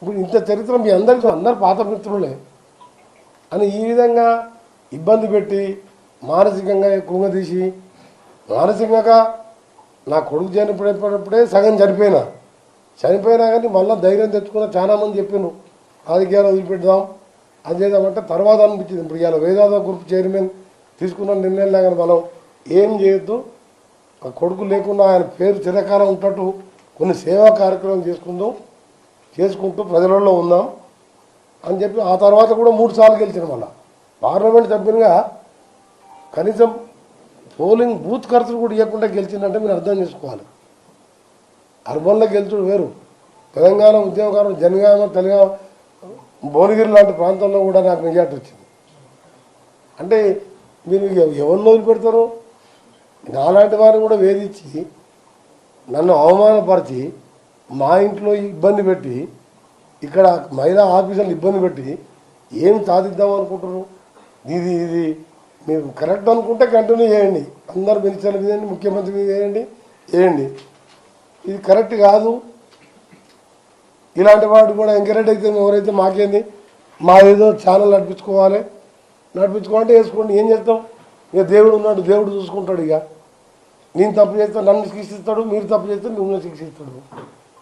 ఇప్పుడు ఇంత చరిత్ర మీ అందరికీ అందరు పాత మిత్రులే అని ఈ విధంగా ఇబ్బంది పెట్టి మానసికంగా కుంగదీసి మానసికంగా నా కొడుకు చనిపోయినప్పుడే సగం చనిపోయినా కానీ మళ్ళీ ధైర్యం తెచ్చుకున్న చాలామంది చెప్పాను రాజకీయాలు వదిలిపెడదాం అది చేద్దామంటే తర్వాత అనిపించింది. ఇప్పుడు ఇవాళ వేదాంత గ్రూప్ చైర్మన్ తీసుకున్న నిర్ణయం లేదని మనం ఏం చేయొద్దు, ఆ కొడుకు లేకుండా ఆయన పేరు చిరకాలం ఉంటట్టు కొన్ని సేవా కార్యక్రమం చేసుకుంటూ ప్రజలలో ఉందాం అని చెప్పి ఆ తర్వాత కూడా 3 సార్లు గెలిచిన మళ్ళీ పార్లమెంట్ సభ్యునిగా కనీసం పోలింగ్ బూత్ ఖర్చులు కూడా ఇవ్వకుండా గెలిచిందంటే మీరు అర్థం చేసుకోవాలి. అర్బన్లో గెలుచుడు వేరు, తెలంగాణ ఉద్యమకారులు జనగామ తెలంగాణ భువనగిరి లాంటి ప్రాంతంలో కూడా నాకు మెజార్టీ వచ్చింది. అంటే మీరు ఎవరిని వదిలిపెడతారు? నాలాంటి వారిని కూడా వేధించి నన్ను అవమానపరిచి మా ఇంట్లో ఇబ్బంది పెట్టి ఇక్కడ మహిళా ఆఫీసర్లు ఇబ్బంది పెట్టి ఏం సాధిద్దాం అనుకుంటారు? ఇది మీరు కరెక్ట్ అనుకుంటే కంటిన్యూ చేయండి, అందరు మినిస్టర్ల మీద ముఖ్యమంత్రి మీద వేయండి. ఇది కరెక్ట్ కాదు. ఇలాంటి వాడు కూడా ఎంకరేజ్ అయితే ఎవరైతే మాకేంది మా ఏదో ఛానల్ నడిపించుకోవాలంటే వేసుకోండి. ఏం చేస్తాం? ఇక దేవుడు ఉన్నాడు, దేవుడు చూసుకుంటాడు. ఇక నేను తప్పు చేస్తే నన్ను శిక్షిస్తాడు, మీరు తప్పు చేస్తే మిమ్మల్ని శిక్షిస్తాడు.